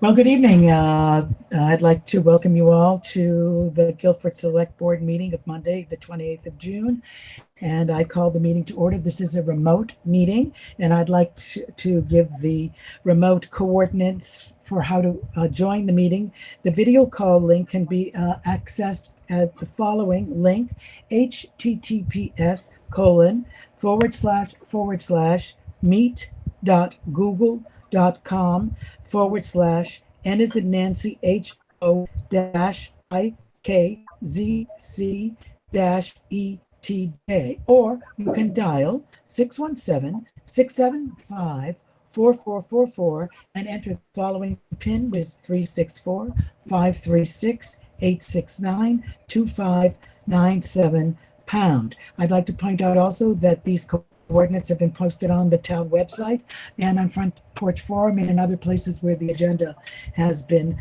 Well, good evening. I'd like to welcome you all to the Guilford Select Board meeting of Monday, the 28th of June. And I call the meeting to order. This is a remote meeting, and I'd like to give the remote coordinates for how to join the meeting. The video call link can be accessed at the following link, https://meet.google.com/N as in Nancy HO dash IKZC dash ETJ, or you can dial 617-675-4444 and enter the following PIN with 364-536-869-2597 pound. I'd like to point out also that these coordinates have been posted on the town website and on Front Porch Forum and in other places where the agenda has been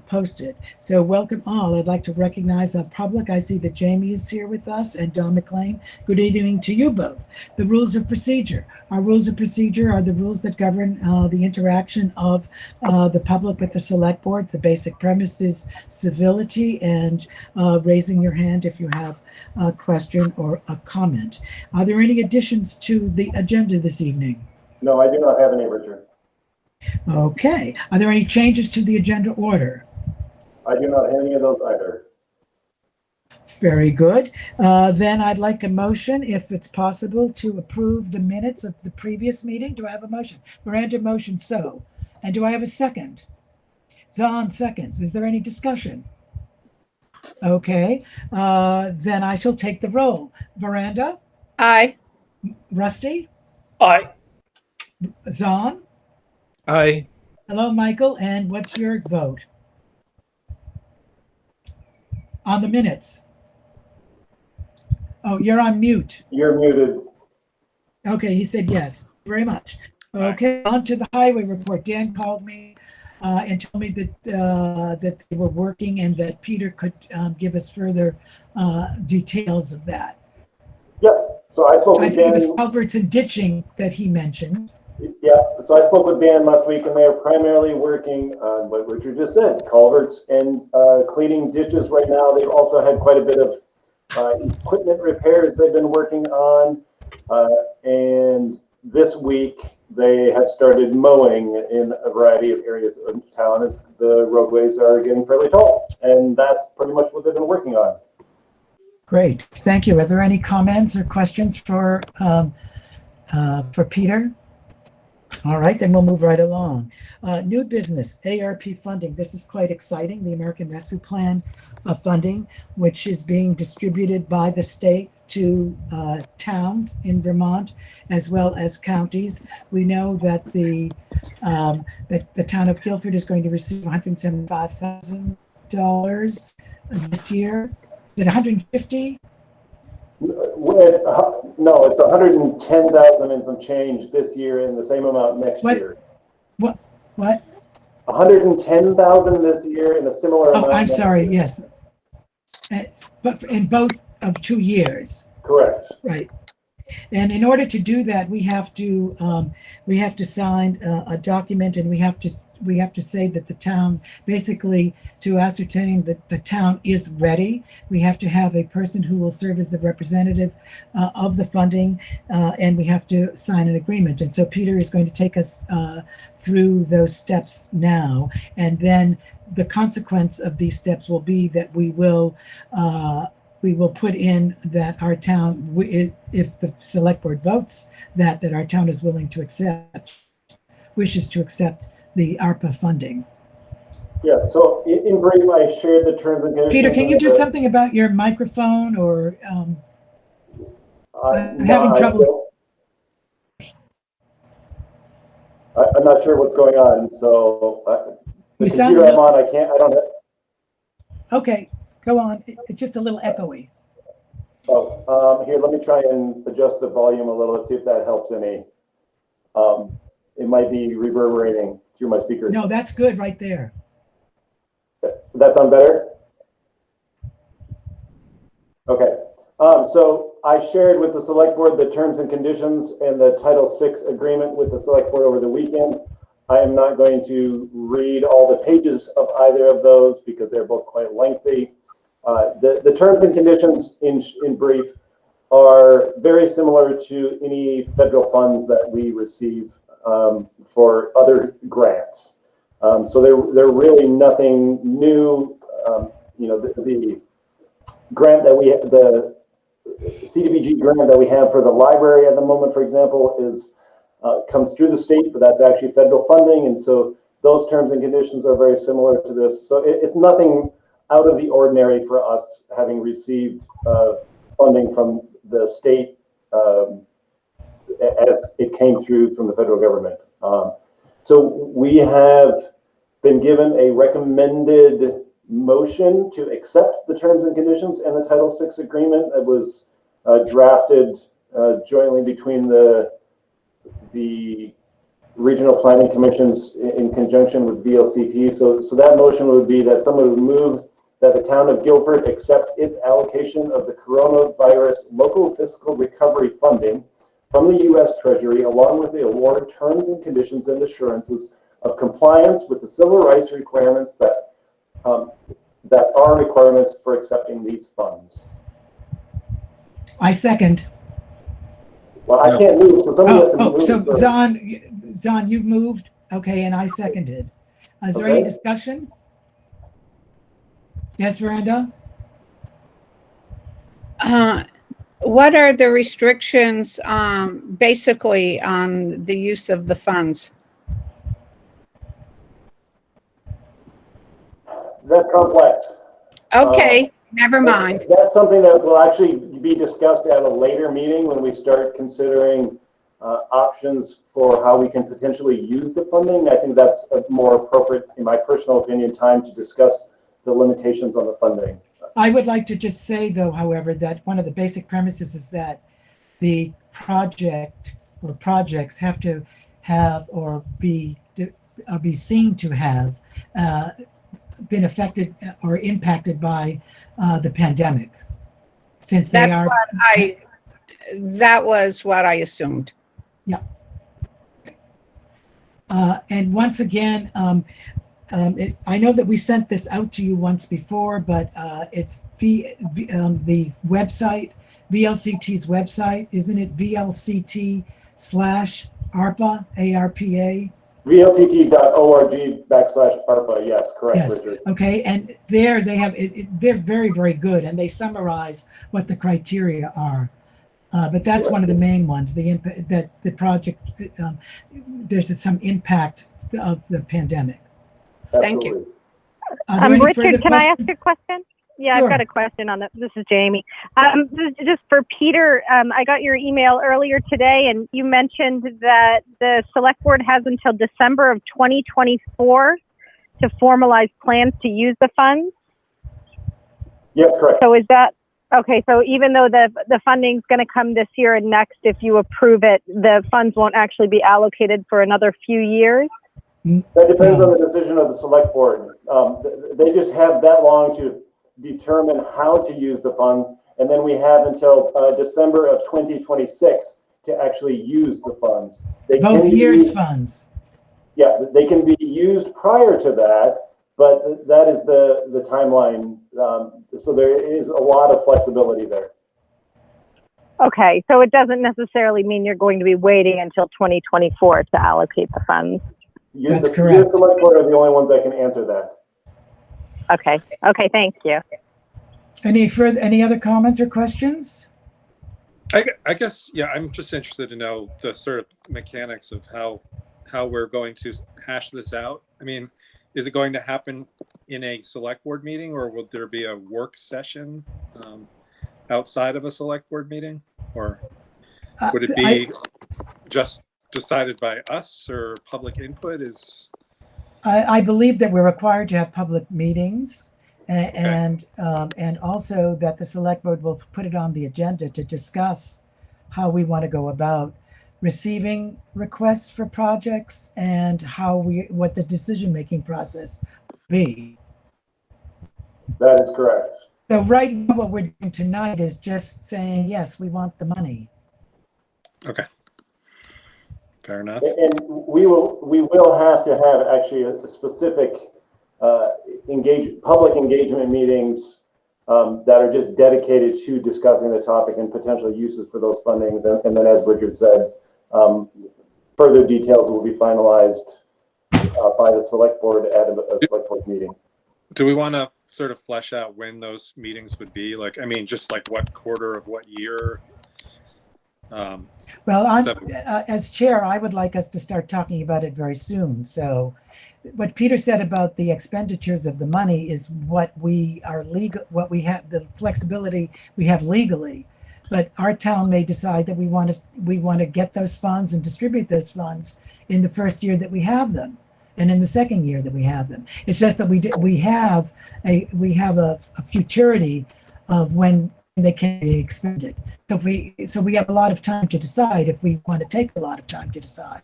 posted. So welcome all. I'd like to recognize the public. I see that Jamie is here with us and Don McLean. Good evening to you both. The rules of procedure. Our rules of procedure are the rules that govern the interaction of the public with the select board. The basic premise is civility and raising your hand if you have a question or a comment. Are there any additions to the agenda this evening? No, I do not have any, Richard. Okay. Are there any changes to the agenda order? I do not have any of those either. Very good. Then I'd like a motion, if it's possible, to approve the minutes of the previous meeting. Do I have a motion? Miranda motion so. And do I have a second? Zahn seconds. Is there any discussion? Okay. Then I shall take the roll. Miranda? Aye. Rusty? Aye. Zahn? Aye. Hello, Michael. And what's your vote? On the minutes? Oh, you're on mute. You're muted. Okay, he said yes. Very much. Okay, on to the highway report. Dan called me and told me that that they were working and that Peter could give us further details of that. Yes. So I spoke I with think it Dan. was culverts and ditching that he mentioned. Yeah. So I spoke with Dan last week, and they are primarily working on what Richard just said: culverts and cleaning ditches. Right now, they've also had quite a bit of equipment repairs they've been working on, and this week they have started mowing in a variety of areas of town as the roadways are getting fairly tall, and that's pretty much what they've been working on. Great, thank you. Are there any comments or questions for Peter? All right, then we'll move right along. New business, ARP funding. This is quite exciting. The American Rescue Plan funding, which is being distributed by the state to towns in Vermont as well as counties. We know that the town of Guilford is going to receive $175,000 this year. Is it 150? No, it's 110,000 and some change this year, and the same amount next year. What? 110,000 this year, and a similar amount. Oh, I'm sorry. Yes, but in both of 2 years. Correct. Right. And in order to do that, we have to sign a document, and we have to say that the town, basically to ascertain that the town is ready. We have to have a person who will serve as the representative of the funding, and we have to sign an agreement. And so Peter is going to take us through those steps now, and then the consequence of these steps will be that we will put in that our town, if the select board votes that our town is willing to wishes to accept the ARPA funding. Yeah, so in brief, I shared the terms and conditions. Peter, can you do something about your microphone, or I'm having trouble. I'm not sure what's going on, so the sound computer I'm on, I don't have. Okay. Go on. It's just a little echoey. Oh, here, let me try and adjust the volume a little. Let's see if that helps any. It might be reverberating through my speakers. No, that's good right there. That sound better? Okay. So I shared with the select board the terms and conditions and the Title VI agreement with the select board over the weekend. I am not going to read all the pages of either of those because they're both quite lengthy. The terms and conditions in brief are very similar to any federal funds that we receive for other grants. So they're really nothing new. The grant that the CDBG grant that we have for the library at the moment, for example, is comes through the state, but that's actually federal funding. And so those terms and conditions are very similar to this. So it's nothing out of the ordinary for us having received funding from the state as it came through from the federal government. So we have been given a recommended motion to accept the terms and conditions and the Title VI agreement that was drafted jointly between the regional planning commissions in conjunction with VLCT. So that motion would be that someone would move that the town of Guilford accept its allocation of the coronavirus local fiscal recovery funding from the U.S. Treasury, along with the award terms and conditions and assurances of compliance with the civil rights requirements that are requirements for accepting these funds. I second. Well, I can't move, so somebody has to move. So Zahn, you've moved? Okay, and I seconded. Is there any discussion? Yes, Miranda? What are the restrictions basically on the use of the funds? That's complex. Okay, never mind. That's something that will actually be discussed at a later meeting when we start considering options for how we can potentially use the funding. I think that's a more appropriate, in my personal opinion, time to discuss the limitations on the funding. I would like to just say, though, however, that one of the basic premises is that the project or projects have to have or be seen to have been affected or impacted by the pandemic, since they are. That was what I assumed. Yeah. And once again, I know that we sent this out to you once before, but it's the website, VLCT's website, isn't it? VLCT/ARPA, ARPA. VLCT.org/ARPA. Yes, correct. Yes. Richard. Okay. And there they have they're very, very good, and they summarize what the criteria are. But that's one of the main ones. That the project there's some impact of the pandemic. Thank you. Richard, can I ask a question? Yeah, Sure. I've got a question on that. This is Jamie. This is just for Peter. I got your email earlier today, and you mentioned that the select board has until December of 2024 to formalize plans to use the funds. Yes, correct. So is that okay? So even though the funding's going to come this year and next, if you approve it, the funds won't actually be allocated for another few years? That depends on the decision of the select board. They just have that long to determine how to use the funds, and then we have until December of 2026 to actually use the funds. Both years' funds. Yeah, they can be used prior to that, but that is the timeline. So there is a lot of flexibility there. Okay, so it doesn't necessarily mean you're going to be waiting until 2024 to allocate the funds. That's the correct. select board are the only ones that can answer that. Okay, thank you. Any other comments or questions? I guess, yeah, I'm just interested to know the sort of mechanics of how we're going to hash this out. I mean, is it going to happen in a select board meeting, or will there be a work session outside of a select board meeting? Or would it be just decided by us, or public input is? I believe that we're required to have public meetings, and also that the select board will put it on the agenda to discuss how we want to go about receiving requests for projects and what the decision-making process will be. That is correct. So right now, what we're doing tonight is just saying, yes, we want the money. Okay. Fair enough. And we will have to have actually a specific public engagement meetings that are just dedicated to discussing the topic and potential uses for those fundings. And then, as Richard said, further details will be finalized by the select board at a select board meeting. Do we want to sort of flesh out when those meetings would be? Like, I mean, just like what quarter of what year? Well, as chair, I would like us to start talking about it very soon. So what Peter said about the expenditures of the money is what we are legal, what we have, the flexibility we have legally. But our town may decide that we want to get those funds and distribute those funds in the first year that we have them, and in the second year that we have them. It's just that we have a futurity of when they can be expended. So we have a lot of time to decide if we want to take a lot of time to decide.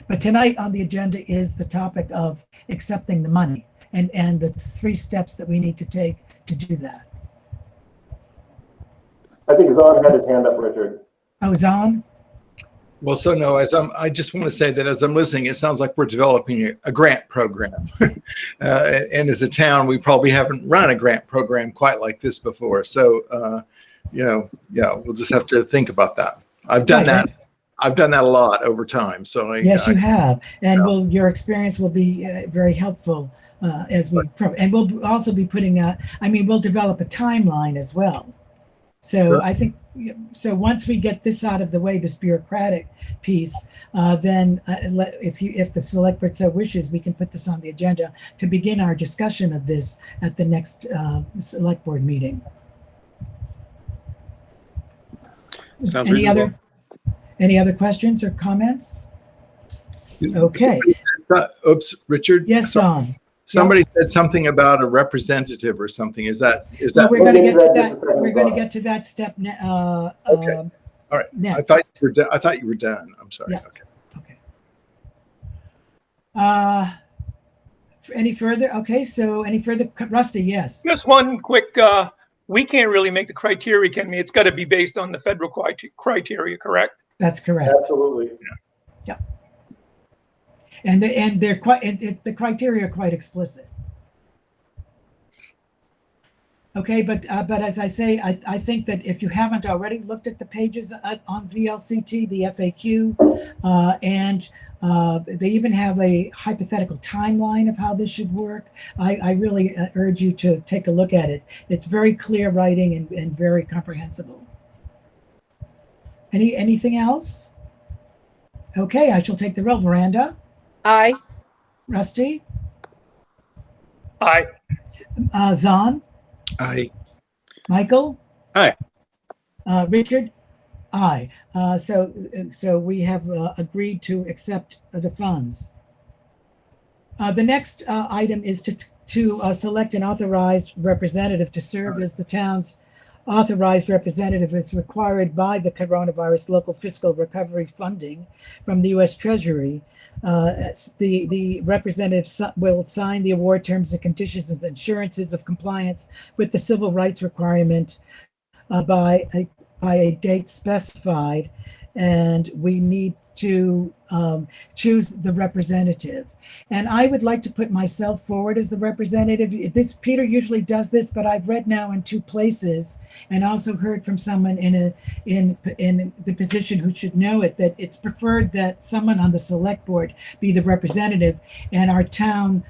But tonight on the agenda is the topic of accepting the money and the 3 steps that we need to take to do that. I think Zahn had his hand up, Richard. Oh, Zahn? Well, so no, I just want to say that as I'm listening, it sounds like we're developing a grant program. And as a town, we probably haven't run a grant program quite like this before. So, we'll just have to think about that. I've done that. I've done that a lot over time. So yes, you have. And your experience will be very helpful and we'll also be putting we'll develop a timeline as well. So sure. I think, so once we get this out of the way, this bureaucratic piece, then if the select board so wishes, we can put this on the agenda to begin our discussion of this at the next select board meeting. Sounds reasonable. Any other questions or comments? Okay. Oops, Richard. Yes, Sean. Somebody said something about a representative or something. Is that? Well, we're going to get to that. We're going to get to that step. Okay. All right. Next. I thought you were done. I'm sorry. Yeah. Okay. Any further? Okay. So any further? Rusty, yes. Just one quick. We can't really make the criteria, can we? It's got to be based on the federal criteria, correct? That's correct. Absolutely. Yeah. And they're quite, the criteria are quite explicit. Okay, but as I say, I think that if you haven't already looked at the pages on VLCT, the FAQ, and they even have a hypothetical timeline of how this should work, I really urge you to take a look at it. It's very clear writing and very comprehensible. Anything else? Okay, I shall take the roll. Miranda? Aye. Rusty? Aye. Zahn? Aye. Michael? Aye. Richard? Aye. So we have agreed to accept the funds. The next item is to select an authorized representative to serve as the town's authorized representative as required by the Coronavirus Local Fiscal Recovery Funding from the U.S. Treasury. The representative will sign the award terms and conditions and assurances of compliance with the civil rights requirement by a date specified, and we need to choose the representative. And I would like to put myself forward as the representative. Peter usually does this, but I've read now in 2 places and also heard from someone in the position who should know it, that it's preferred that someone on the select board be the representative and our town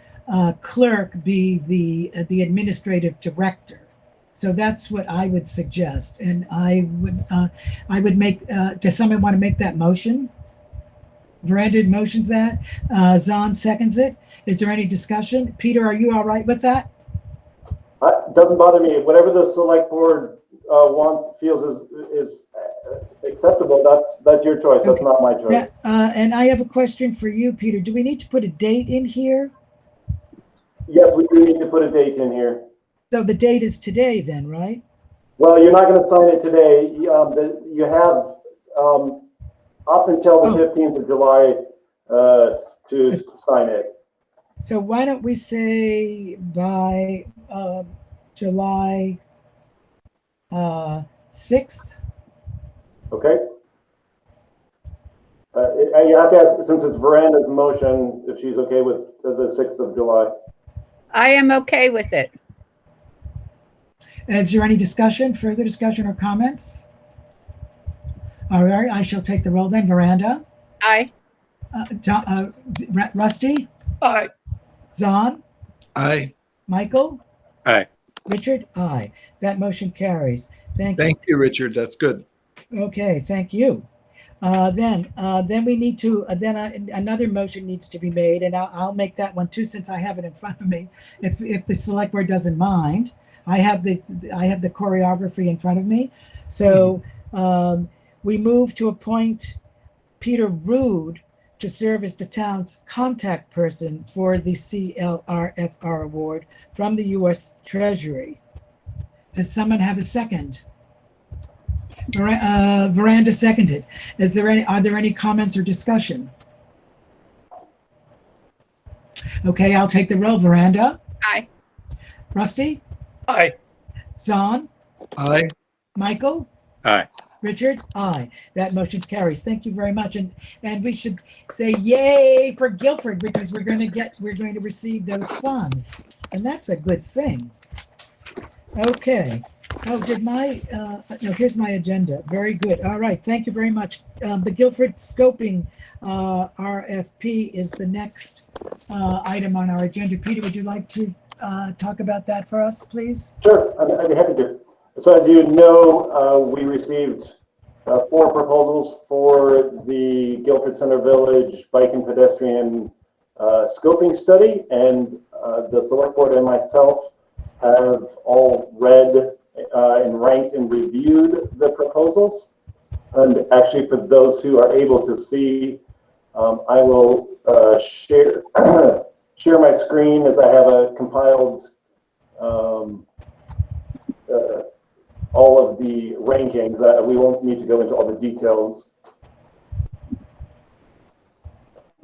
clerk be the administrative director. So that's what I would suggest. And I would make, does someone want to make that motion? Miranda motions that. Zahn seconds it. Is there any discussion? Peter, are you all right with that? Doesn't bother me. Whatever the select board feels is acceptable. That's your choice. Okay. That's not my choice. Yeah, and I have a question for you, Peter. Do we need to put a date in here? Yes, we do need to put a date in here. So the date is today then, right? Well, you're not going to sign it today. You have up until the 15th of July to sign it. So why don't we say by July 6th? Okay. you have to ask, since it's Veranda's motion, if she's okay with the 6th of July. I am okay with it. Is there any discussion, further discussion or comments? All right, I shall take the roll then. Veranda? Aye. Rusty? Aye. Zahn? Aye. Michael? Aye. Richard? Aye. That motion carries. Thank you. Thank you, Richard. That's good. Okay, thank you. Then we need to, another motion needs to be made, and I'll make that one too, since I have it in front of me. If the select board doesn't mind, I have the choreography in front of me. So we move to appoint Peter Rood to serve as the town's contact person for the CLRFR award from the U.S. Treasury. Does someone have a second? Veranda seconded. Are there any comments or discussion? Okay, I'll take the roll. Veranda? Aye. Rusty? Aye. Zahn? Aye. Michael? Aye. Richard? Aye. That motion carries. Thank you very much. And we should say yay for Guilford, because we're going to receive those funds. And that's a good thing. Okay. Oh, no, here's my agenda. Very good. All right. Thank you very much. The Guilford scoping RFP is the next item on our agenda. Peter, would you like to talk about that for us, please? Sure, I'd be happy to. So as you know, we received 4 proposals for the Guilford Center Village Bike and Pedestrian scoping study, and the select board and myself have all read and ranked and reviewed the proposals. And actually, for those who are able to see, I will share share my screen as I have a compiled all of the rankings. We won't need to go into all the details.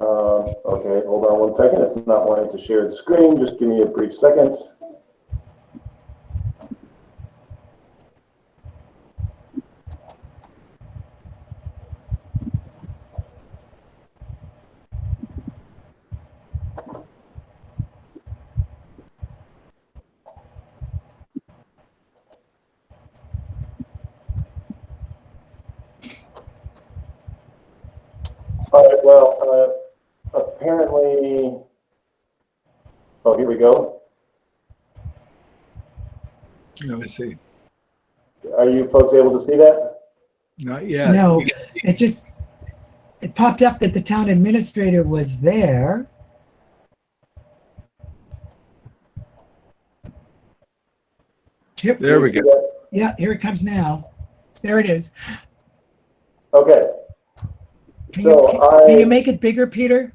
Okay, hold on one second. It's not wanting to share the screen. Just give me a brief second. All right, well, apparently, oh, here we go. Let me see. Are you folks able to see that? Not yet. No, it popped up that the town administrator was there. There we go. Yeah, here it comes now. There it is. Okay. Can So you make it bigger, Peter?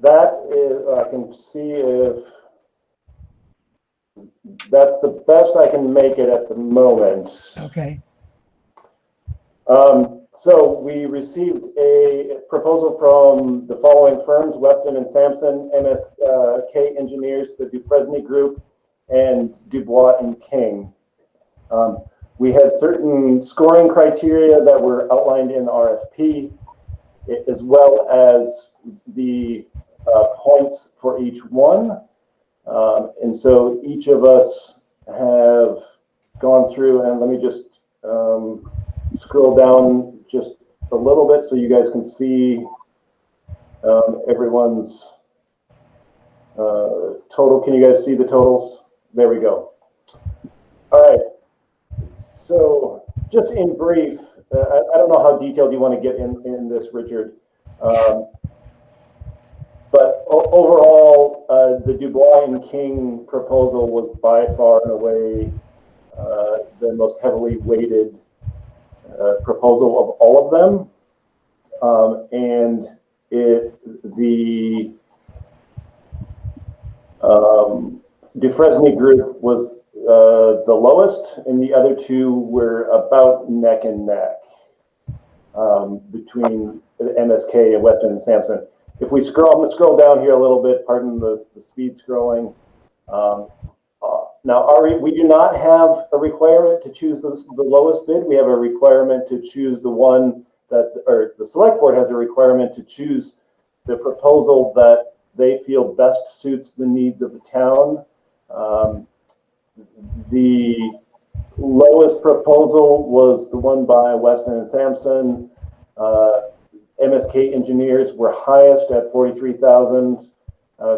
that is, I can see if that's the best I can make it at the moment. Okay. So we received a proposal from the following firms: Weston and Sampson, MSK Engineers, the Dufresne Group, and Dubois and King. We had certain scoring criteria that were outlined in the RFP, as well as the points for each one. And so each of us have gone through, and let me just scroll down just a little bit so you guys can see everyone's total. Can you guys see the totals? There we go. All right. So just in brief, I don't know how detailed you want to get in this, Richard. But overall, the Dubois and King proposal was by far and away the most heavily weighted proposal of all of them. And the Dufresne Group was the lowest, and the other two were about neck and neck between MSK and Weston and Sampson. If we scroll, I'm going to scroll down here a little bit, pardon the speed scrolling. Now, we do not have a requirement to choose the lowest bid. We have a requirement to choose the one or the select board has a requirement to choose the proposal that they feel best suits the needs of the town. The lowest proposal was the one by Weston and Sampson. MSK engineers were highest at 43,000.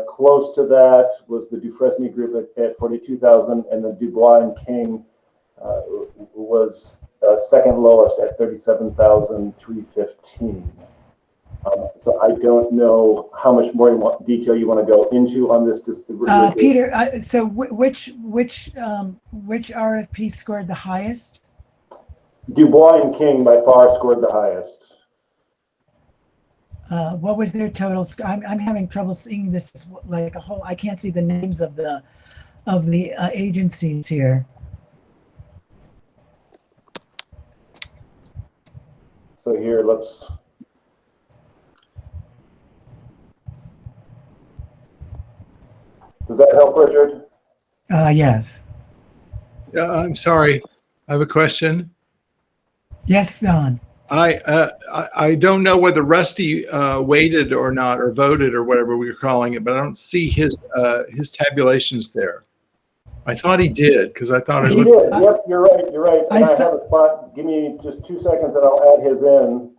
Close to that was the Dufresne group at 42,000, and the Dubois and King was second lowest at 37,315. So I don't know how much more detail you want to go into on this. Peter, so which RFP scored the highest? Dubois and King by far scored the highest. What was their total? I'm having trouble seeing this like a whole. I can't see the names of the agencies here. So here, let's. Does that help, Richard? Yes. I'm sorry. I have a question. Yes, Don. I don't know whether Rusty waited or not, or voted or whatever we were calling it, but I don't see his tabulations there. I thought he did, because I thought He did. Yep, you're right. You're right. And I have a spot. Give me just 2 seconds, and I'll add his in.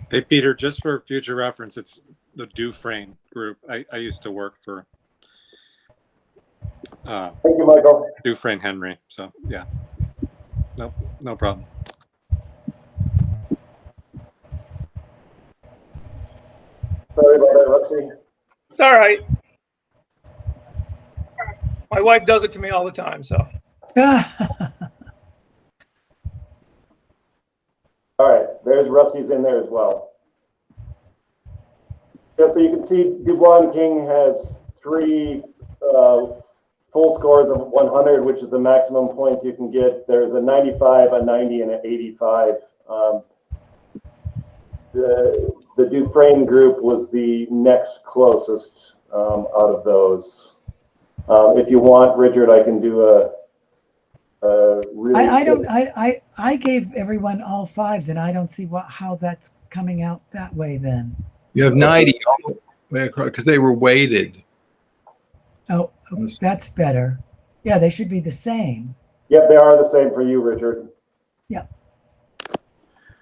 Hey, Peter, just for future reference, it's the Dufresne group. I used to work for Thank you, Michael. Dufresne Henry. So, yeah. Nope, no problem. Sorry about that, Roxy. It's all right. My wife does it to me all the time, so. All right, there's Rusty's in there as well. Yeah, so you can see Dubois and King has 3 full scores of 100, which is the maximum points you can get. There's a 95, a 90, and an 85. The Dufresne group was the next closest out of those. If you want, Richard, I can do a really. I gave everyone all 5s, and I don't see how that's coming out that way. Then You have 90 because they were weighted. Oh, that's better. Yeah, they should be the same. Yep, they are the same for you, Richard. Yeah.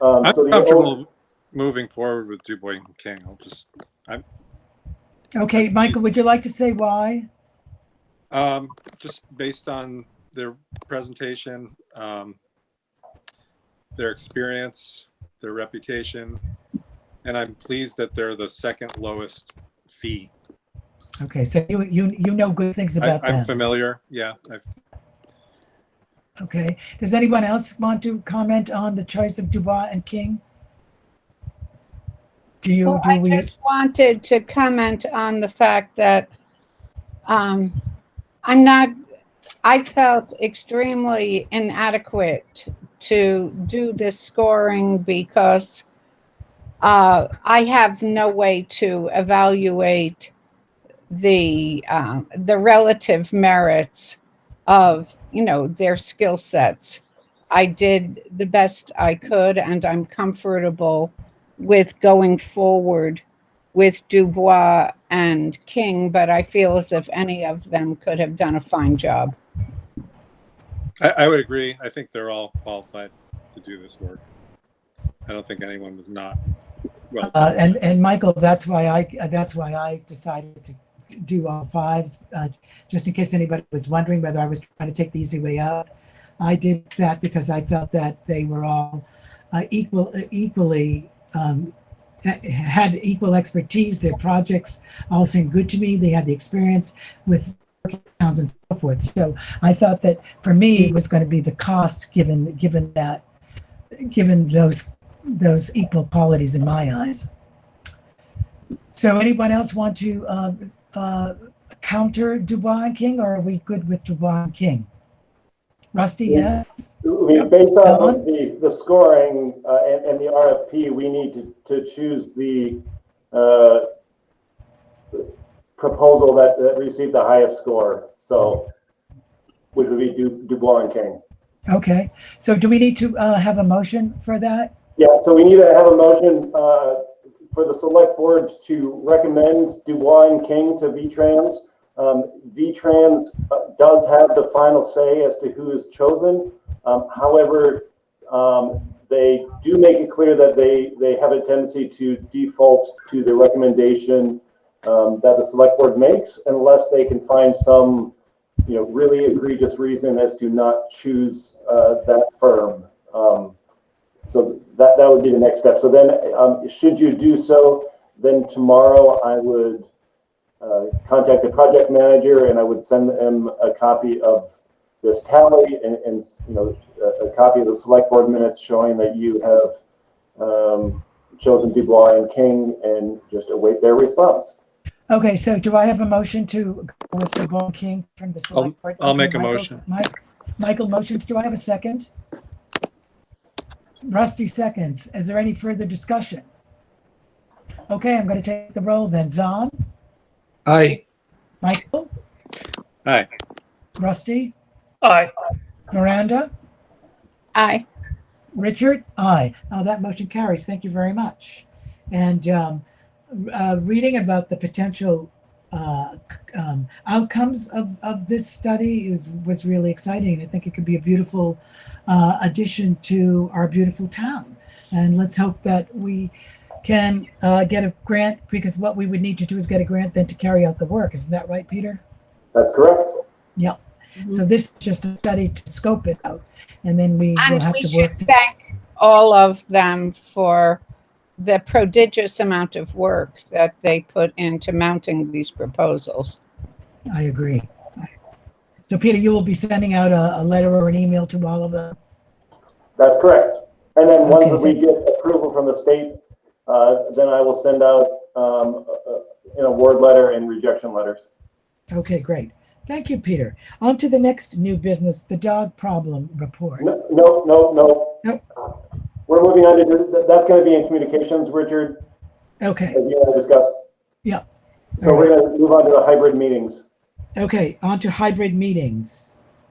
I'm So comfortable moving forward with Dubois and King. Okay, Michael, would you like to say why? Just based on their presentation, their experience, their reputation, and I'm pleased that they're the second lowest fee. Okay, so you know good things about them. I'm familiar. Yeah. Okay. Does anyone else want to comment on the choice of Dubois and King? I just wanted to comment on the fact that I felt extremely inadequate to do this scoring because I have no way to evaluate the relative merits of, their skill sets. I did the best I could, and I'm comfortable with going forward with Dubois and King, but I feel as if any of them could have done a fine job. I would agree. I think they're all qualified to do this work. I don't think anyone was not. Well, and Michael, that's why I decided to do all 5s, just in case anybody was wondering whether I was trying to take the easy way out. I did that because I felt that they were all equally had equal expertise. Their projects all seemed good to me. They had the experience with towns and so forth. So I thought that for me it was going to be the cost, given those equal qualities in my eyes. So anyone else want to counter Dubois and King, or are we good with Dubois and King? Rusty, yes? Based on the scoring and the RFP, we need to choose the proposal that received the highest score. So, which would be Dubois and King. Okay, so do we need to have a motion for that? Yeah, so we need to have a motion for the select board to recommend Dubois and King to VTrans. VTrans does have the final say as to who is chosen. However, they do make it clear that they have a tendency to default to the recommendation that the select board makes, unless they can find some, really egregious reason as to not choose that firm. So that would be the next step. So then, should you do so, then tomorrow I would contact the project manager and I would send them a copy of this tally and a copy of the select board minutes showing that you have chosen Dubois and King, and just await their response. Okay, so do I have a motion to go with Dubois and King from the select board? I'll Okay, make a Michael, motion. Michael motions. Do I have a second? Rusty seconds. Is there any further discussion? Okay, I'm going to take the roll then. Zahn? Aye. Michael? Aye. Rusty? Aye. Miranda? Aye. Richard? Aye. That motion carries. Thank you very much. And reading about the potential outcomes of this study was really exciting. I think it could be a beautiful addition to our beautiful town. And let's hope that we can get a grant, because what we would need to do is get a grant then to carry out the work. Isn't that right, Peter? That's correct. Yeah. So this is just a study to scope it out, and then we will And have we to work. should thank all of them for the prodigious amount of work that they put into mounting these proposals. I agree. So Peter, you will be sending out a letter or an email to all of them? That's correct. And then once Okay, we get approval from the state, then I will send out word letter and rejection letters. Okay, great. Thank you, Peter. On to the next new business, the dog problem report. No. Nope. We're moving on to, that's going to be in communications, Richard, Okay, as you and I discussed. yeah. So All we're going to move on to the hybrid meetings. Okay, on to hybrid meetings.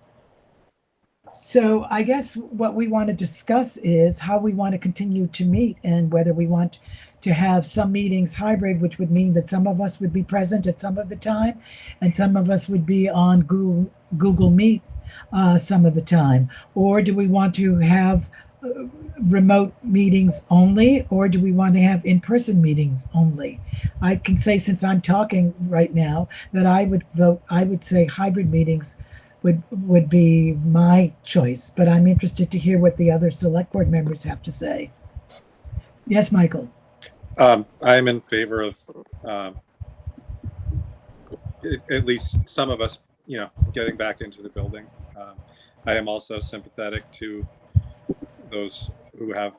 So I guess what we want to discuss is how we want to continue to meet, and whether we want to have some meetings hybrid, which would mean that some of us would be present at some of the time and some of us would be on Google Meet some of the time. Or do we want to have remote meetings only, or do we want to have in-person meetings only? I can say, since I'm talking right now, that I would say hybrid meetings would be my choice, but I'm interested to hear what the other select board members have to say. Yes, Michael. I'm in favor of at least some of us, getting back into the building. I am also sympathetic to those who have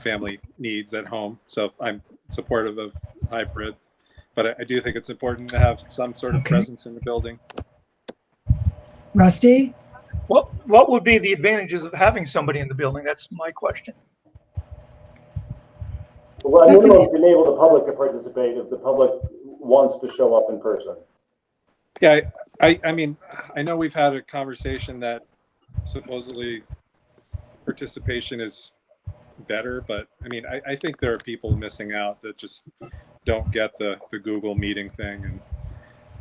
family needs at home, so I'm supportive of hybrid. But I do think it's important to have some sort of presence in the building. Rusty? What would be the advantages of having somebody in the building? That's my question. Well, I would enable the public to participate if the public wants to show up in person. Yeah, I mean, I know we've had a conversation that supposedly participation is better, but I mean, I think there are people missing out that just don't get the Google meeting thing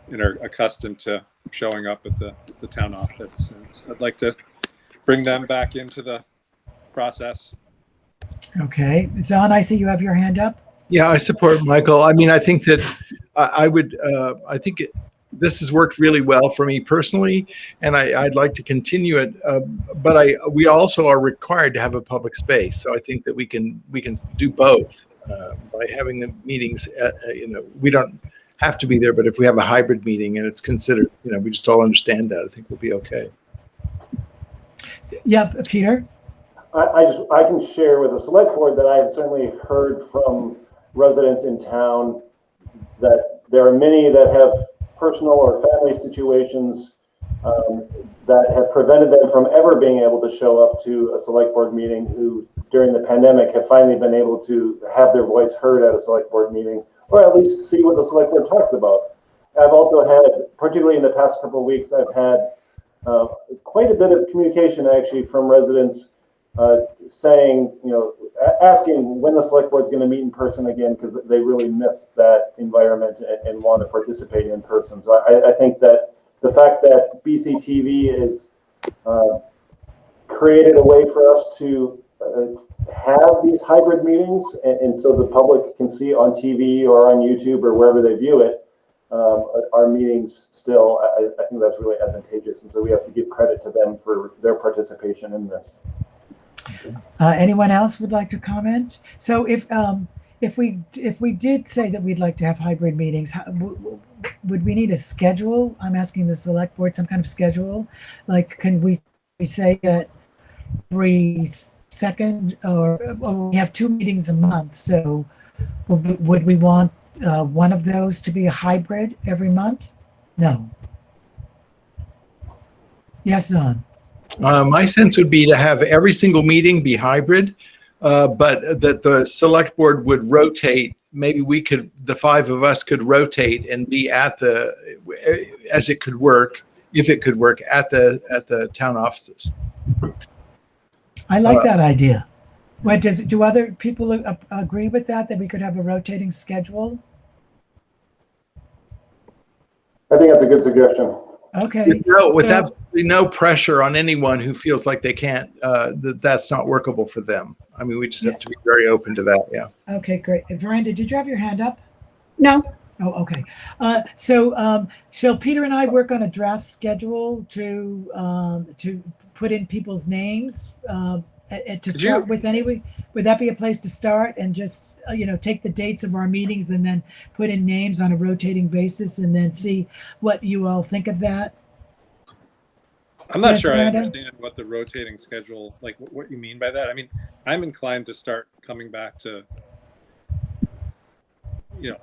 and are accustomed to showing up at the town office. And I'd like to bring them back into the process. Okay. Zahn, I see you have your hand up. Yeah, I support Michael. I mean, I think that I think this has worked really well for me personally, and I'd like to continue it. But we also are required to have a public space, so I think that we can do both by having the meetings. We don't have to be there, but if we have a hybrid meeting and it's considered, we just all understand that, I think we'll be okay. Yeah, Peter. I can share with the select board that I have certainly heard from residents in town that there are many that have personal or family situations that have prevented them from ever being able to show up to a select board meeting, who during the pandemic have finally been able to have their voice heard at a select board meeting, or at least see what the select board talks about. I've also had, particularly in the past couple of weeks, I've had quite a bit of communication actually from residents saying, asking when the select board's going to meet in person again, because they really miss that environment and want to participate in person. So I think that the fact that BCTV is created a way for us to have these hybrid meetings, and so the public can see on TV or on YouTube or wherever they view it, our meetings still, I think that's really advantageous. And so we have to give credit to them for their participation in this. Anyone else would like to comment? So if we did say that we'd like to have hybrid meetings, would we need a schedule? I'm asking the select board some kind of schedule. Like, can we say that every second, or we have 2 meetings a month? So would we want one of those to be a hybrid every month? No. Yes, Don. My sense would be to have every single meeting be hybrid, but that the select board would rotate. Maybe the 5 of us could rotate and be at as it could work, if it could work at the town offices. I like that idea. Do other people agree with that we could have a rotating schedule? I think that's a good suggestion. Okay. With absolutely no pressure on anyone who feels like they can't, that's not workable for them. I mean, we just have to be very open to that. Yeah. Okay, great. Veranda, did you have your hand up? No. Oh, okay. So shall Peter and I work on a draft schedule to put in people's names to start with anyway? Would that be a place to start, and just take the dates of our meetings and then put in names on a rotating basis, and then see what you all think of that? I'm not sure Veranda? I understand what the rotating schedule, like what you mean by that. I mean, I'm inclined to start coming back to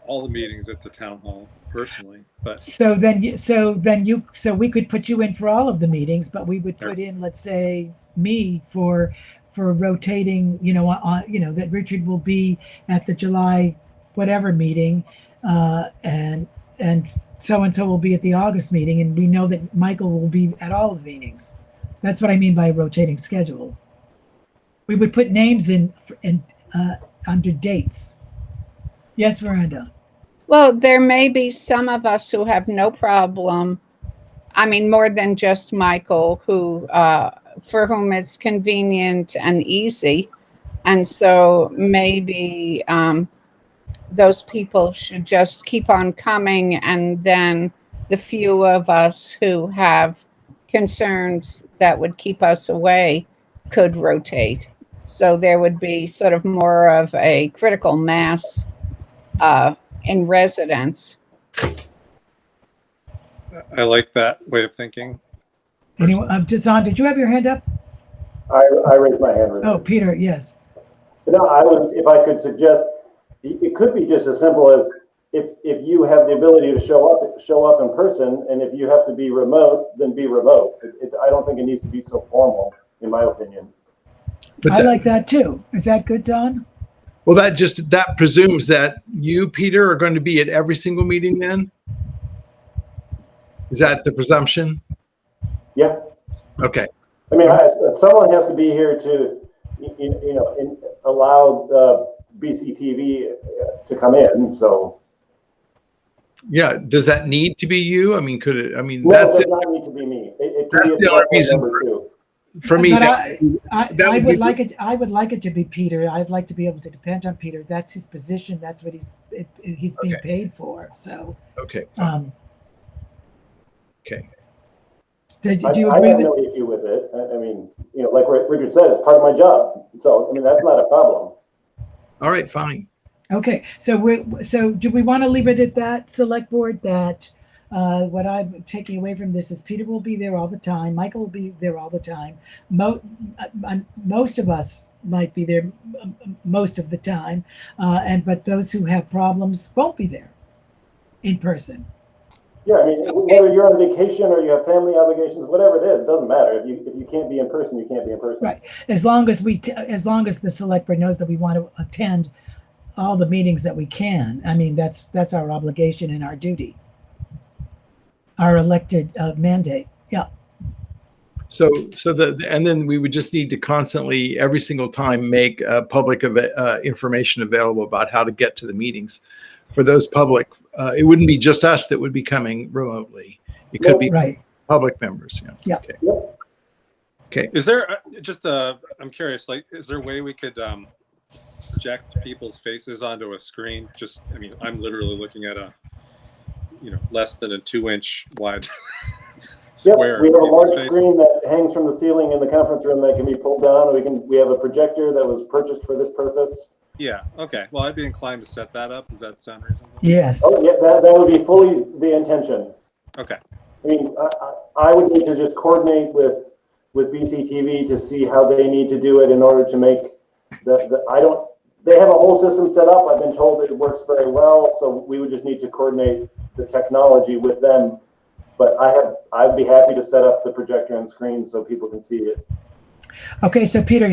all the meetings at the town hall personally, but So we could put you in for all of the meetings, but we would put in, let's say, me for rotating, that Richard will be at the July whatever meeting, and so will be at the August meeting, and we know that Michael will be at all of the meetings. That's what I mean by a rotating schedule. We would put names in under dates. Yes, Veranda. Well, there may be some of us who have no problem. I mean, more than just Michael, who for whom it's convenient and easy. And so maybe those people should just keep on coming, and then the few of us who have concerns that would keep us away could rotate. So there would be sort of more of a critical mass in residence. I like that way of thinking. Anyone? Don, did you have your hand up? I raised my hand. Oh, Peter, yes. No, if I could suggest, it could be just as simple as if you have the ability to show up in person, and if you have to be remote, then be remote. I don't think it needs to be so formal, in my opinion. I like that too. Is that good, Don? Well, that presumes that you, Peter, are going to be at every single meeting then? Is that the presumption? Yeah. Okay. I mean, someone has to be here to, allow BCTV to come in. So. Yeah. Does that need to be you? I mean, could it? I mean, no, that's it does not need to be me. It that's be the only reason for me. But I would like it. I would like it to be Peter. I'd like to be able to depend on Peter. That's his position. That's what he's being paid for. So. Okay. Okay. Do you I agree have with? no issue with it. I mean, like Richard said, it's part of my job. So, I mean, that's not a problem. All right. Fine. Okay. So do we want to leave it at that, select board? That what I'm taking away from this is Peter will be there all the time. Michael will be there all the time. Most of us might be there most of the time, but those who have problems won't be there in person. Yeah, I mean, whether you're on vacation or you have family obligations, whatever it is, it doesn't matter. If you can't be in person, you can't be in person. Right. As long as as long as the select board knows that we want to attend all the meetings that we can. I mean, that's our obligation and our duty, our elected mandate. Yeah. So and then we would just need to constantly, every single time, make public information available about how to get to the meetings for those public. It wouldn't be just us that would be coming remotely. It could be Right. public members. Yeah. Yeah. Okay. Yep. Okay. Is there I'm curious, like, is there a way we could project people's faces onto a screen? I mean, I'm literally looking at a, less than a 2-inch wide Yes, square. we have a of people's large faces. screen that hangs from the ceiling in the conference room that can be pulled down. We have a projector that was purchased for this purpose. Yeah. Okay. Well, I'd be inclined to set that up. Does that sound reasonable? Yes. Oh, yeah, that would be fully the intention. Okay. I mean, I would need to just coordinate with BCTV to see how they need to do it in order to make they have a whole system set up. I've been told it works very well. So we would just need to coordinate the technology with them. But I'd be happy to set up the projector and screen so people can see it. Okay, so Peter,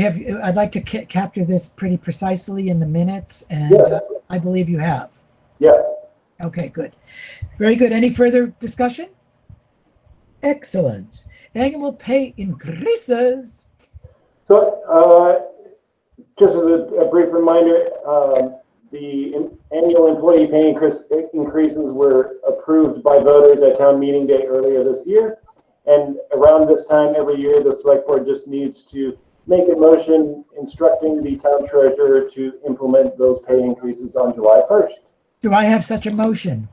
I'd like to capture this pretty precisely in the minutes, and Yes. I believe you have. Yes. Okay, good. Very good. Any further discussion? Excellent. Annual pay increases. So just as a brief reminder, the annual employee pay increases were approved by voters at town meeting day earlier this year. And around this time every year, the select board just needs to make a motion instructing the town treasurer to implement those pay increases on July 1st. Do I have such a motion?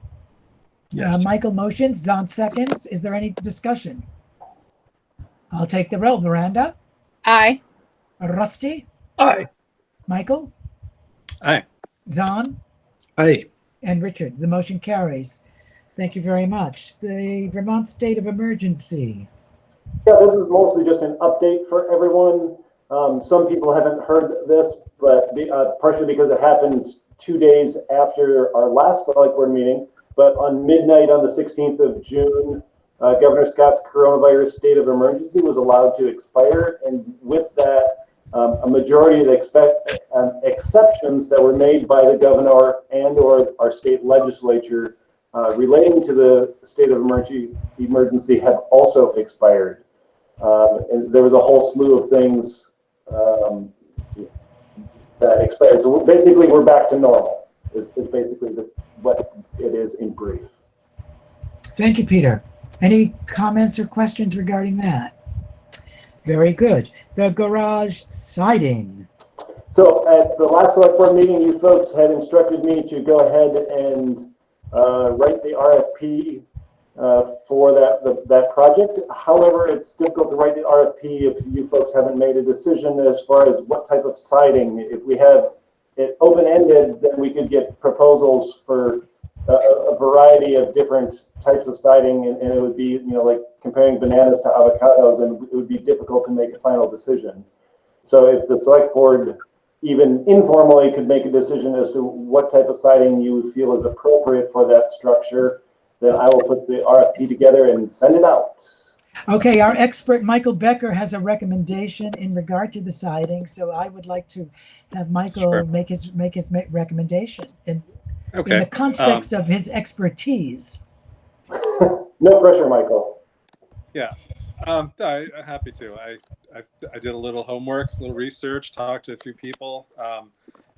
Yes. Michael motions, Zon seconds. Is there any discussion? I'll take the roll. Veranda, Aye. Rusty, Aye. Michael, Aye. Zon, Aye. and Richard. The motion carries. Thank you very much. The Vermont state of emergency. Yeah, this is mostly just an update for everyone. Some people haven't heard this, but partially because it happened 2 days after our last select board meeting. But on midnight on the 16th of June, Governor Scott's coronavirus state of emergency was allowed to expire. And with that, a majority of the exceptions that were made by the governor and or our state legislature relating to the state of emergency have also expired. And there was a whole slew of things that expired. So basically, we're back to normal. Is basically what it is in brief. Thank you, Peter. Any comments or questions regarding that? Very good. The garage siding. So at the last select board meeting, you folks had instructed me to go ahead and write the RFP for that project. However, it's difficult to write the RFP if you folks haven't made a decision as far as what type of siding. If we have it open-ended, then we could get proposals for a variety of different types of siding, and it would be, like comparing bananas to avocados, and it would be difficult to make a final decision. So if the select board even informally could make a decision as to what type of siding you feel is appropriate for that structure, then I will put the RFP together and send it out. Okay, our expert Michael Becker has a recommendation in regard to the siding, so I would like to have Michael Sure. make his recommendation in Okay. the context of his expertise. No pressure, Michael. Yeah. I'm happy to. I did a little homework, a little research, talked to a few people. I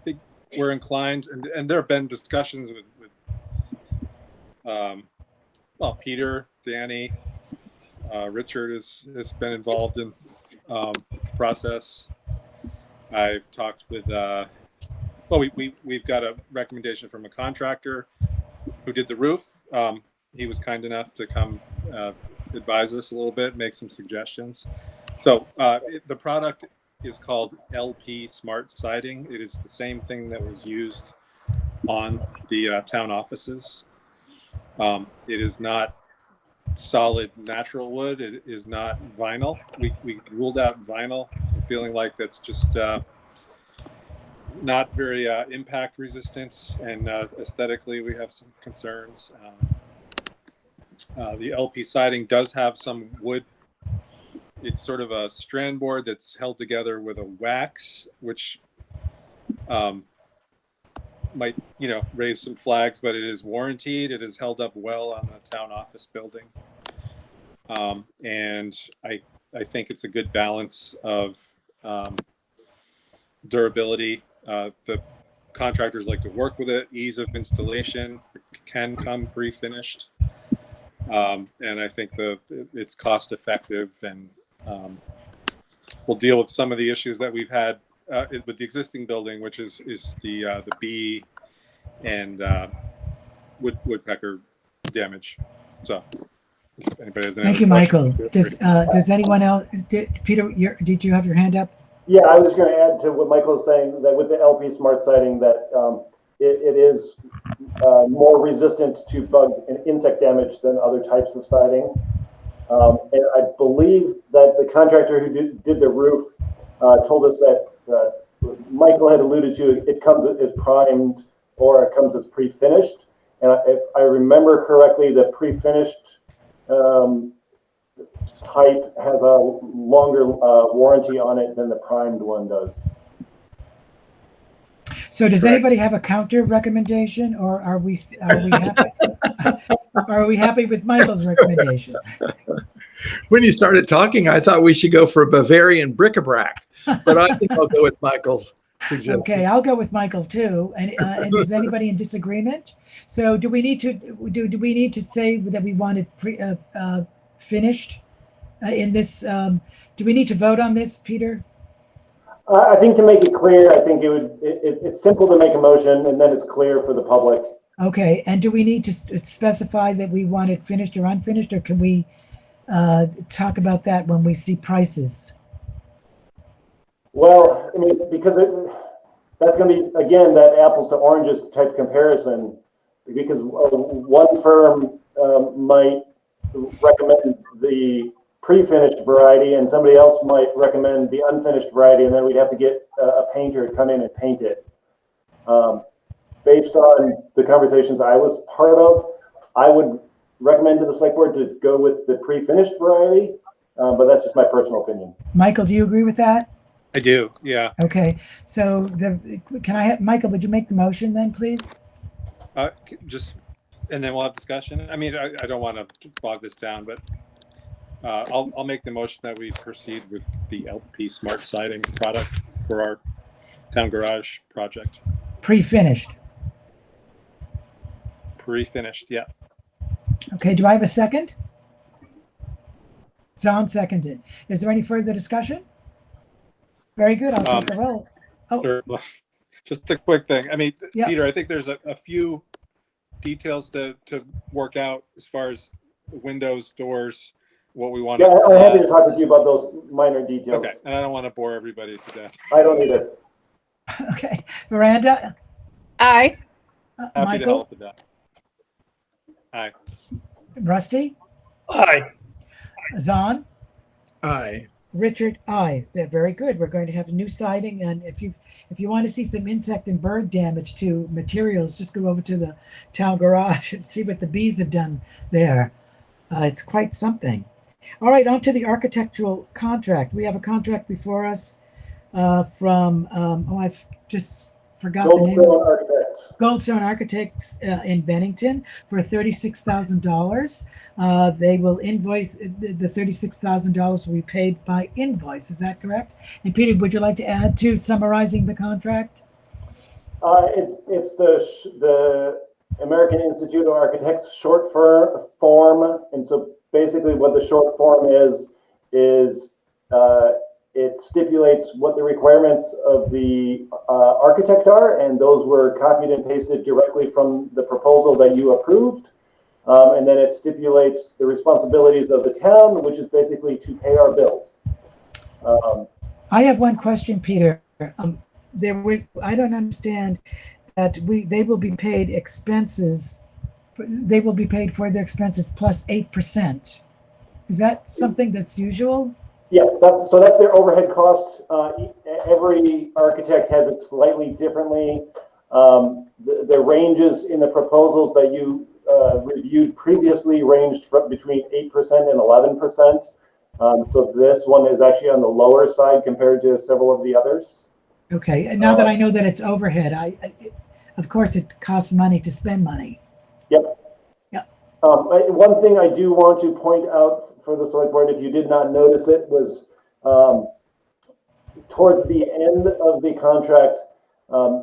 think we're inclined, and there have been discussions with Peter, Danny, Richard has been involved in the process. I've talked with, we've got a recommendation from a contractor who did the roof. He was kind enough to come advise us a little bit, make some suggestions. So the product is called LP Smart Siding. It is the same thing that was used on the town offices. It is not solid natural wood. It is not vinyl. We ruled out vinyl, feeling like that's just not very impact resistant, and aesthetically we have some concerns. The LP siding does have some wood. It's sort of a strand board that's held together with a wax, which might, raise some flags, but it is warranted. It is held up well on the town office building. And I think it's a good balance of durability. The contractors like to work with it. Ease of installation can come pre-finished. And I think it's cost effective, and we'll deal with some of the issues that we've had with the existing building, which is the bee and woodpecker damage. So, if anybody has any Thank other you, Michael. questions, feel free. Does anyone else, Peter, did you have your hand up? Yeah, I was just going to add to what Michael was saying, that with the LP Smart siding, that it is more resistant to bug and insect damage than other types of siding. And I believe that the contractor who did the roof told us that Michael had alluded to, it comes as primed or it comes as pre-finished. And if I remember correctly, the pre-finished type has a longer warranty on it than the primed one does. So does anybody have a counter recommendation, or are we happy? Are we happy with Michael's recommendation? When you started talking, I thought we should go for a Bavarian bric-a-brac, but I think I'll go with Michael's suggestion. Okay, I'll go with Michael too. And is anybody in disagreement? So do we need to say that we want it finished in this? Do we need to vote on this, Peter? I think to make it clear, I think it's simple to make a motion, and then it's clear for the public. Okay, and do we need to specify that we want it finished or unfinished, or can we talk about that when we see prices? Well, I mean, because that's going to be, again, that apples to oranges type comparison, because one firm might recommend the pre-finished variety and somebody else might recommend the unfinished variety, and then we'd have to get a painter to come in and paint it. Based on the conversations I was part of, I would recommend to the select board to go with the pre-finished variety, but that's just my personal opinion. Michael, do you agree with that? I do, yeah. Okay, so can I have Michael? Would you make the motion then, please? And then we'll have discussion. I mean, I don't want to bog this down, but I'll make the motion that we proceed with the LP Smart siding product for our town garage project. Pre-finished. Pre-finished, yeah. Okay, do I have a second? Zahn seconded. Is there any further discussion? Very good, I'll take the roll. Oh, Sure. Just a quick thing. I mean, Yeah. Peter, I think there's a few details to work out as far as windows, doors, what we want. Yeah, I'm happy to talk with you about those minor details. Okay, and I don't want to bore everybody to death. I don't either. okay. Miranda? Aye. Happy to Michael? help with that. Aye. Rusty? Aye. Zahn? Aye. Richard? Aye. Very good. We're going to have new siding, and if you want to see some insect and bird damage to materials, just go over to the town garage and see what the bees have done there. It's quite something. All right, on to the architectural contract. We have a contract before us from, I've just forgot the name. Goldstone Architects. Goldstone Architects in Bennington for $36,000. They will invoice, the $36,000 will be paid by invoice. Is that correct? And Peter, would you like to add to summarizing the contract? It's the American Institute of Architects short form, and so basically what the short form is it stipulates what the requirements of the architect are, and those were copied and pasted directly from the proposal that you approved. And then it stipulates the responsibilities of the town, which is basically to pay our bills. I have one question, Peter. I don't understand that they will be paid expenses. They will be paid for their expenses plus 8%. Is that something that's usual? Yes, that's their overhead cost. Every architect has it slightly differently. The ranges in the proposals that you reviewed previously ranged from between 8% and 11%. So this one is actually on the lower side compared to several of the others. Okay, and now that I know that it's overhead, of course it costs money to spend money. Yep. Yep. One thing I do want to point out for the select board, if you did not notice it, was towards the end of the contract,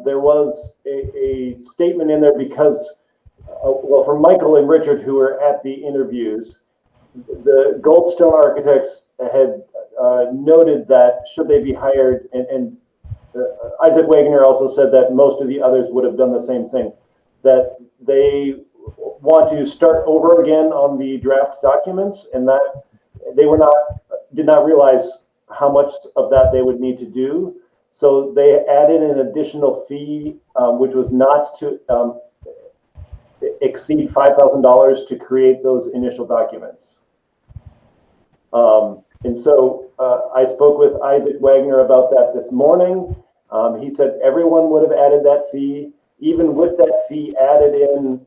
there was a statement in there because, well, from Michael and Richard, who were at the interviews, the Goldstone Architects had noted that should they be hired, and Isaac Wagner also said that most of the others would have done the same thing, that they want to start over again on the draft documents, and that they did not realize how much of that they would need to do. So they added an additional fee, which was not to exceed $5,000 to create those initial documents. And so I spoke with Isaac Wagner about that this morning. He said everyone would have added that fee. Even with that fee added in,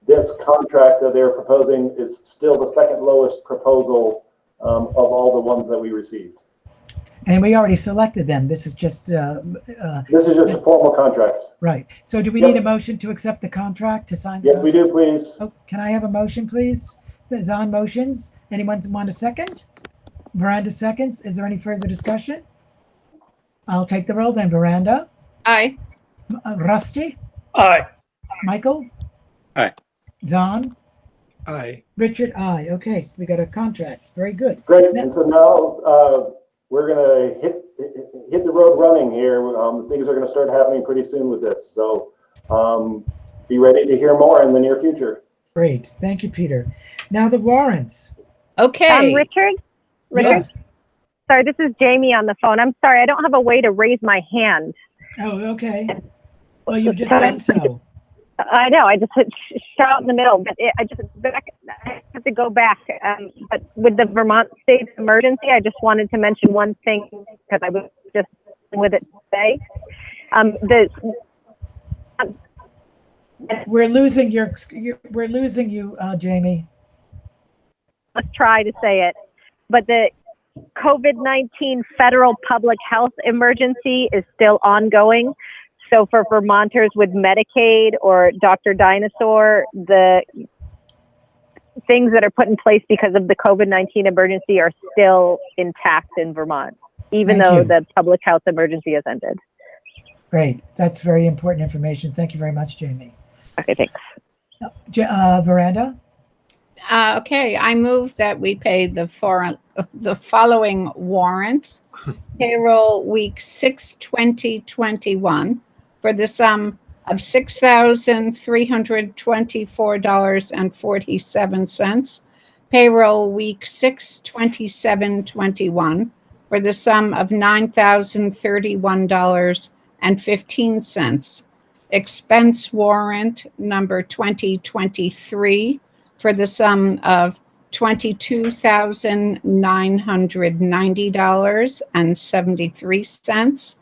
this contract that they're proposing is still the second lowest proposal of all the ones that we received. And we already selected them. This is just This is just a formal contract. right. So do we need a motion to accept the contract, to sign the Yes, we do, please. Oh, can I have a motion, please? There's on motions. Anyone want a second? Veranda seconds. Is there any further discussion? I'll take the roll then. Veranda? Aye. Rusty? Aye. Michael? Aye. Zahn? Aye. Richard? Aye. Okay, we got a contract. Very good. Great. And so now we're going to hit the road running here. Things are going to start happening pretty soon with this. So be ready to hear more in the near future. Great. Thank you, Peter. Now the warrants. Okay. Richard? Yes. Sorry, this is Jamie on the phone. I'm sorry, I don't have a way to raise my hand. Oh, okay. Well, you've just done so. I know, I just hit shout in the middle, but I have to go back. But with the Vermont state of emergency, I just wanted to mention one thing because I was just with it today. We're losing you, Jamie. Let's try to say it. But the COVID-19 federal public health emergency is still ongoing. So for Vermonters with Medicaid or Dr. Dinosaur, the things that are put in place because of the COVID-19 emergency are still intact in Vermont, even Thank though you. the public health emergency has ended. Great. That's very important information. Thank you very much, Jamie. Okay, thanks. Veranda? Okay, I move that we pay the following warrants. Payroll week 6, 2021 for the sum of $6,324.47. Payroll week 6, 2721 for the sum of $9,031.15. Expense warrant number 2023 for the sum of $22,990.73.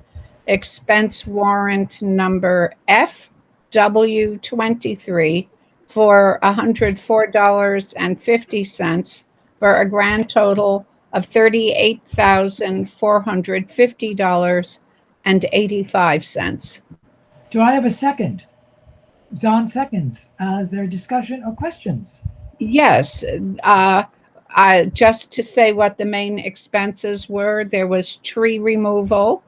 Expense warrant number FW23 for $104.50 for a grand total of $38,450.85. Do I have a second? Zahn seconds. Is there a discussion or questions? Yes, just to say what the main expenses were, there was tree removal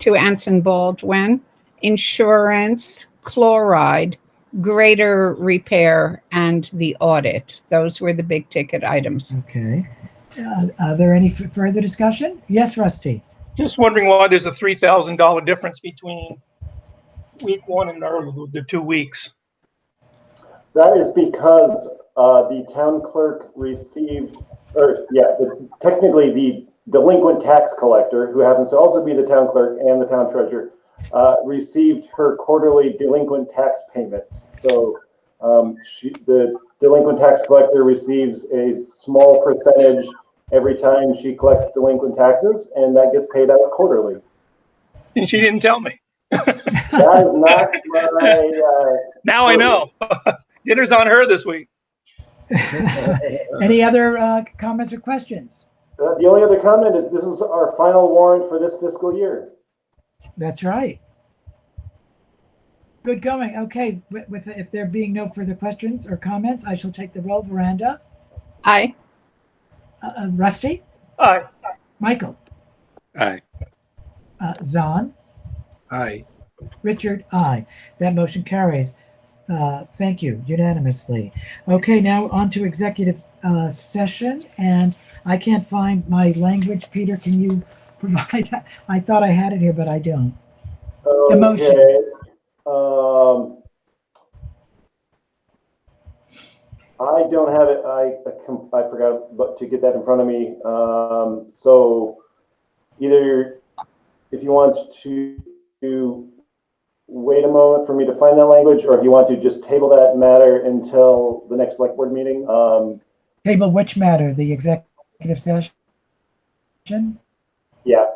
to Anson Baldwin, insurance, chloride, grader repair, and the audit. Those were the big ticket items. Okay. Are there any further discussion? Yes, Rusty. Just wondering why there's a $3,000 difference between week one and the 2 weeks. That is because the town clerk received, technically the delinquent tax collector, who happens to also be the town clerk and the town treasurer, received her quarterly delinquent tax payments. So the delinquent tax collector receives a small percentage every time she collects delinquent taxes, and that gets paid out quarterly. And she didn't tell me. That is not my, Now I know. Dinner's on her this week. Any other comments or questions? the only other comment is this is our final warrant for this fiscal year. That's right. Good going. Okay, with if there being no further questions or comments, I shall take the roll. Veranda, Aye. Rusty, Aye. Michael, Aye. Zahn, Aye. Richard, aye. That motion carries. Thank you unanimously. Okay, now on to executive session, and I can't find my language. Peter, can you provide that? I thought I had it here, but I don't. The motion. Okay. I don't have it. I forgot to get that in front of me. So either if you want to wait a moment for me to find that language, or if you want to just table that matter until the next select board meeting. Table which matter? The executive session? Yeah.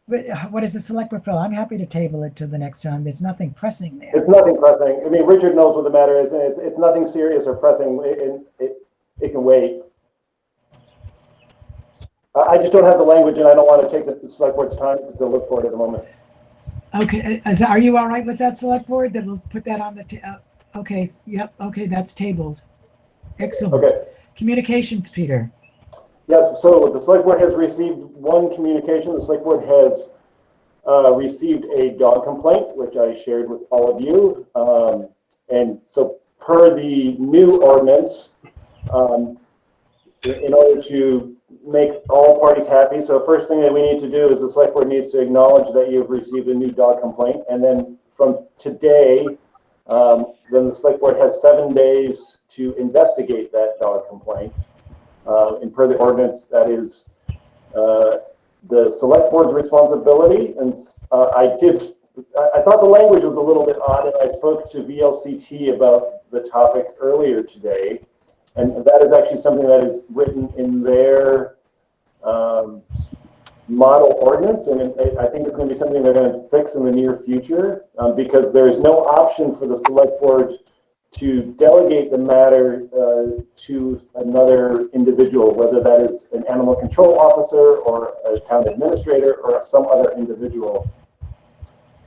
But what is the select board feel? I'm happy to table it to the next time. There's nothing pressing there. It's nothing pressing. I mean, Richard knows what the matter is, and it's nothing serious or pressing. It can wait. I just don't have the language, and I don't want to take the select board's time to look for it at the moment. Okay, are you all right with that, select board? That we'll put that on the, okay, yep, okay, that's tabled. Excellent. Okay. Communications, Peter. Yes, so the select board has received one communication. The select board has received a dog complaint, which I shared with all of you. And so per the new ordinance, in order to make all parties happy, so first thing that we need to do is the select board needs to acknowledge that you've received a new dog complaint. And then from today, then the select board has 7 days to investigate that dog complaint. And per the ordinance, that is the select board's responsibility. And I thought the language was a little bit odd, and I spoke to VLCT about the topic earlier today. And that is actually something that is written in their model ordinance. And I think it's going to be something they're going to fix in the near future, because there is no option for the select board to delegate the matter to another individual, whether that is an animal control officer or a town administrator or some other individual.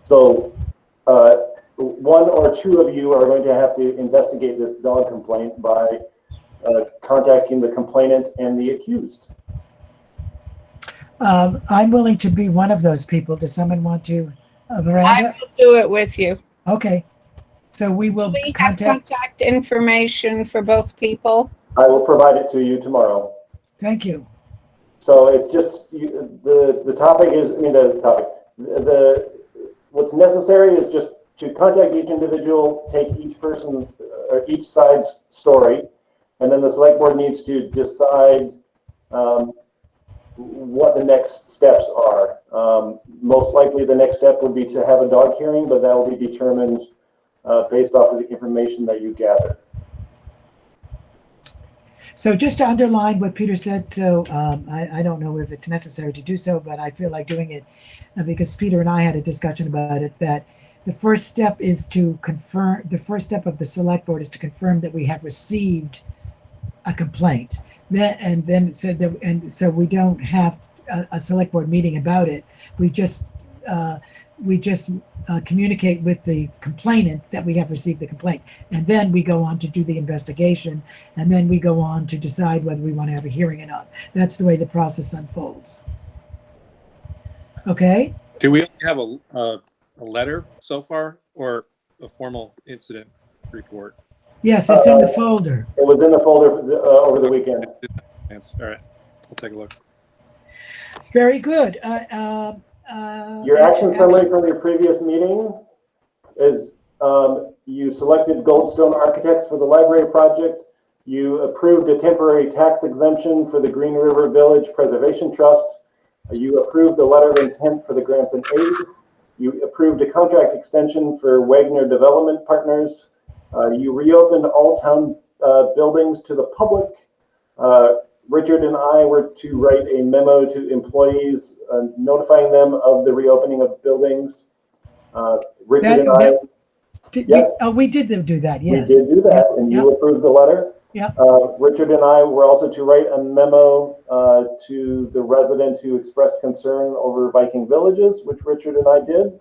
So one or two of you are going to have to investigate this dog complaint by contacting the complainant and the accused. I'm willing to be one of those people. Does someone want to, I Veranda? will do it with you. Okay. So we will We have contact. contact information for both people. I will provide it to you tomorrow. Thank you. So it's just the topic is, I mean, the topic, what's necessary is just to contact each individual, take each person's or each side's story, and then the select board needs to decide what the next steps are. Most likely the next step would be to have a dog hearing, but that will be determined based off of the information that you gather. So just to underline what Peter said, so I don't know if it's necessary to do so, but I feel like doing it because Peter and I had a discussion about it, that the first step is to confirm, the first step of the select board is to confirm that we have received a complaint. So we don't have a select board meeting about it. We just communicate with the complainant that we have received the complaint, and then we go on to do the investigation, and then we go on to decide whether we want to have a hearing or not. That's the way the process unfolds. Okay. Do we have a letter so far, or a formal incident report? Yes, it's in the folder. It was in the folder over the weekend. All right, I'll take a look. Very good. Your action summary from your previous meeting is you selected Goldstone Architects for the library project. You approved a temporary tax exemption for the Green River Village Preservation Trust. You approved the letter of intent for the grants and aid. You approved a contract extension for Wagner Development Partners. You reopened all town buildings to the public. Richard and I were to write a memo to employees notifying them of the reopening of buildings. Richard and I, yes, we did do that. Yes, we did do that, and you approved the letter. Yeah. Richard and I were also to write a memo to the residents who expressed concern over Viking villages, which Richard and I did.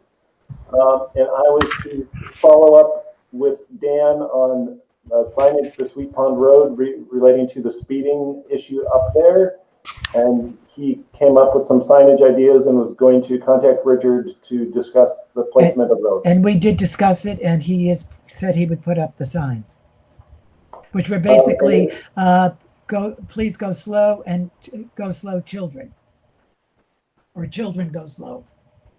And I was to follow up with Dan on signage for Sweet Pond Road relating to the speeding issue up there. And he came up with some signage ideas and was going to contact Richard to discuss the placement of those. And we did discuss it, and he said he would put up the signs, which were basically please go slow and go slow children, or children go slow.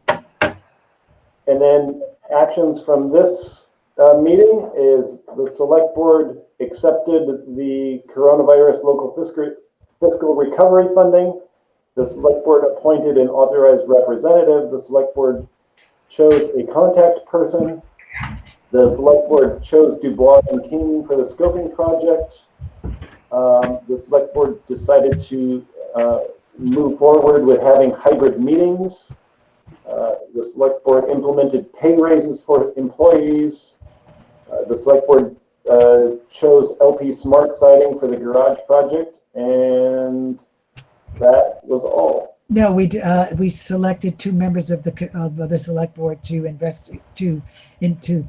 And then actions from this meeting is the select board accepted the coronavirus local fiscal recovery funding. The select board appointed an authorized representative. The select board chose a contact person. The select board chose Dubois and King for the scoping project. The select board decided to move forward with having hybrid meetings. The select board implemented pay raises for employees. The select board chose LP Smart Siding for the garage project, and that was all. No, we selected 2 members of the select board to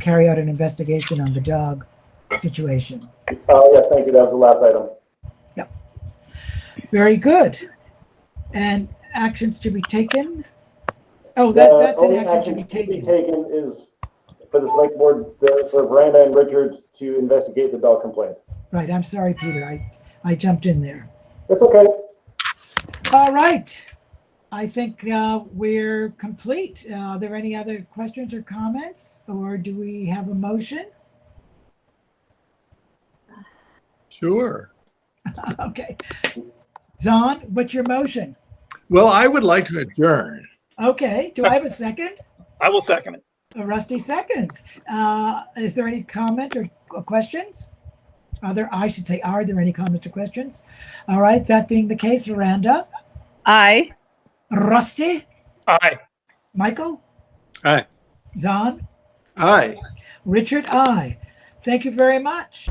carry out an investigation on the dog situation. Oh yeah, thank you. That was the last item. Yep. Very good. And actions to be taken. Oh, that's an action to be taken. Is for the select board, for Veranda and Richard to investigate the dog complaint. Right. I'm sorry, Peter. I jumped in there. It's okay. All right. I think we're complete. Are there any other questions or comments, or do we have a motion? Sure. Okay. Zahn, what's your motion? Well, I would like to adjourn. Okay. Do I have a second? I will second it. Rusty seconds. Is there any comment or questions? Are there any comments or questions? All right. That being the case, Veranda. Aye. Rusty. Aye. Michael. Aye. Zahn. Aye. Richard. Aye. Thank you very much.